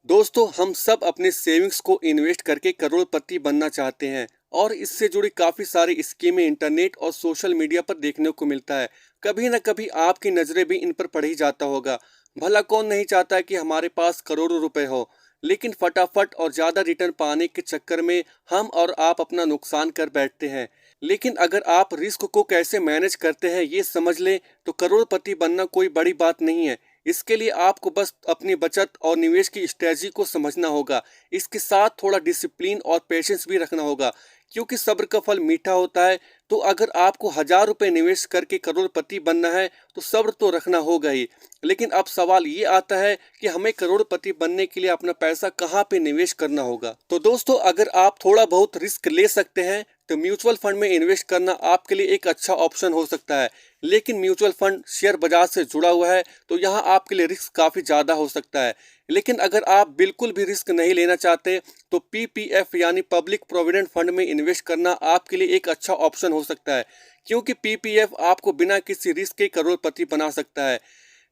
दोस्तों, हम सब अपने सेविंग्स को इन्वेस्ट करके करोड़पति बनना चाहते हैं और इससे जुड़ी काफी सारी स्कीमें इंटरनेट और सोशल मीडिया पर देखने को मिलता है। कभी ना कभी आपकी नजरें भी इन पर पड़ ही जाता होगा। भला कौन नहीं चाहता है कि हमारे पास करोड़ों रुपए हो, लेकिन फटाफट और ज्यादा रिटर्न पाने के चक्कर में हम और आप अपना नुकसान कर बैठते हैं। लेकिन अगर आप रिस्क को कैसे मैनेज करते हैं ये समझ लें तो करोड़पति बनना कोई बड़ी बात नहीं है। इसके लिए आपको बस अपनी बचत और निवेश की स्ट्रेटजी को समझना होगा। इसके साथ थोड़ा डिसिप्लिन और पेशेंस भी रखना होगा, क्योंकि सब्र का फल मीठा होता है। तो अगर आपको 1,000 रुपए निवेश करके करोड़पति बनना है तो सब्र तो रखना होगा ही। लेकिन अब सवाल ये आता है कि हमें करोड़पति बनने के लिए अपना पैसा कहाँ पे निवेश करना होगा। तो दोस्तों, अगर आप थोड़ा बहुत रिस्क ले सकते हैं तो म्यूचुअल फंड में इन्वेस्ट करना आपके लिए एक अच्छा ऑप्शन हो सकता है। लेकिन म्यूचुअल फंड शेयर बाजार से जुड़ा हुआ है तो यहाँ आपके लिए रिस्क काफ़ी ज़्यादा हो सकता है। लेकिन अगर आप बिल्कुल भी रिस्क नहीं लेना चाहते तो पीपीएफ यानी पब्लिक प्रोविडेंट फंड में इन्वेस्ट करना आपके लिए एक अच्छा ऑप्शन हो सकता है, क्योंकि पीपीएफ आपको बिना किसी रिस्क के करोड़पति बना सकता है।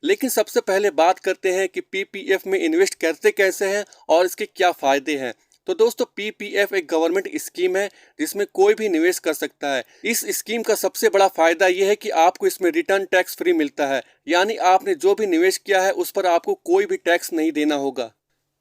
लेकिन सबसे पहले बात करते हैं कि पीपीएफ में इन्वेस्ट करते कैसे हैं और इसके क्या फ़ायदे हैं। तो दोस्तों, पीपीएफ एक गवर्नमेंट स्कीम है जिसमें कोई भी निवेश कर सकता है। इस स्कीम का सबसे बड़ा फायदा यह है कि आपको इसमें रिटर्न टैक्स फ्री मिलता है, यानी आपने जो भी निवेश किया है उस पर आपको कोई भी टैक्स नहीं देना होगा।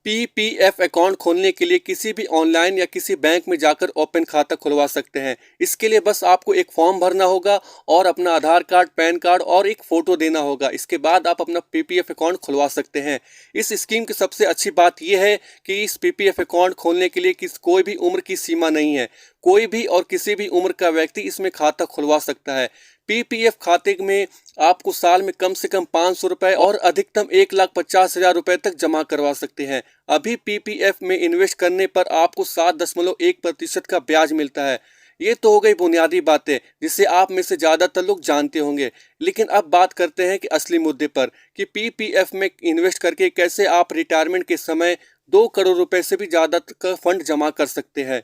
पीपीएफ अकाउंट खोलने के लिए किसी भी ऑनलाइन या किसी बैंक में जाकर ओपन खाता खुलवा सकते हैं। इसके लिए बस आपको एक फॉर्म भरना होगा और अपना आधार कार्ड, पैन कार्ड और एक फ़ोटो देना होगा। इसके बाद आप अपना पीपीएफ अकाउंट खुलवा सकते हैं। इस स्कीम की सबसे अच्छी बात यह है कि इस पीपीएफ अकाउंट खोलने के लिए कोई भी उम्र की सीमा नहीं है। कोई भी और किसी भी उम्र का व्यक्ति इसमें खाता खुलवा सकता है। पीपीएफ खाते में आपको साल में कम से कम 500 रुपए और अधिकतम 1,50,000 रुपए तक जमा करवा सकते हैं। अभी पीपीएफ में इन्वेस्ट करने पर आपको 7.1% का ब्याज मिलता है। ये तो हो गई बुनियादी बातें जिसे आप में से ज्यादातर लोग जानते होंगे। लेकिन अब बात करते हैं कि असली मुद्दे पर, कि पीपीएफ में इन्वेस्ट करके कैसे आप रिटायरमेंट के समय 2 करोड़ रुपए से भी ज्यादा का फंड जमा कर सकते हैं।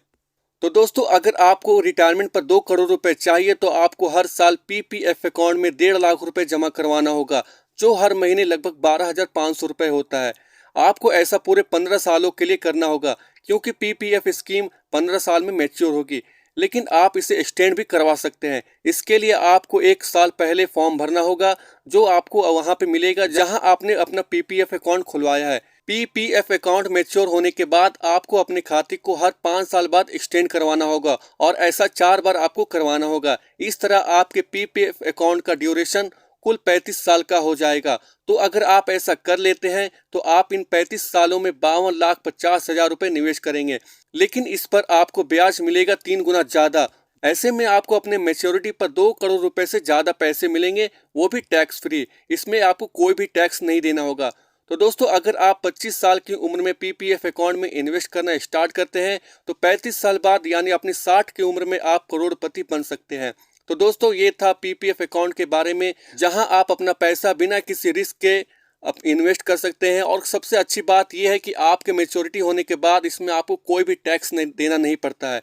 तो दोस्तों, अगर आपको रिटायरमेंट पर 2 करोड़ रुपए चाहिए तो आपको हर साल पीपीएफ अकाउंट में 1.5 लाख रुपए जमा करवाना होगा, जो हर महीने लगभग 12,500 रुपए होता है। आपको ऐसा पूरे 15 सालों के लिए करना होगा, क्योंकि पीपीएफ स्कीम 15 साल में मैच्योर होगी। लेकिन आप इसे एक्सटेंड भी करवा सकते हैं। इसके लिए आपको 1 साल पहले फॉर्म भरना होगा, जो आपको वहां पे मिलेगा जहां आपने अपना पीपीएफ अकाउंट खुलवाया है। पीपीएफ अकाउंट मैच्योर होने के बाद आपको अपने खाते को हर 5 साल बाद एक्सटेंड करवाना होगा और ऐसा 4 बार आपको करवाना होगा। इस तरह आपके पीपीएफ अकाउंट का ड्यूरेशन कुल 35 साल का हो जाएगा। तो अगर आप ऐसा कर लेते हैं तो आप इन 35 सालों में 52,50,000 रुपए निवेश करेंगे। लेकिन इस पर आपको ब्याज मिलेगा 3 गुना ज्यादा। ऐसे में आपको अपने मैच्योरिटी पर 2 करोड़ रुपए से ज्यादा पैसे मिलेंगे, वो भी टैक्स फ्री। इसमें आपको कोई भी टैक्स नहीं देना होगा। तो दोस्तों, अगर आप 25 साल की उम्र में पीपीएफ अकाउंट में इन्वेस्ट करना स्टार्ट करते हैं तो 35 साल बाद यानी अपनी 60 की उम्र में आप करोड़पति बन सकते हैं। तो दोस्तों, ये था पीपीएफ अकाउंट के बारे में, जहां आप अपना पैसा बिना किसी रिस्क के इन्वेस्ट कर सकते हैं। और सबसे अच्छी बात यह है कि आपके मैच्योरिटी होने के बाद इसमें आपको कोई भी टैक्स देना नहीं पड़ता है।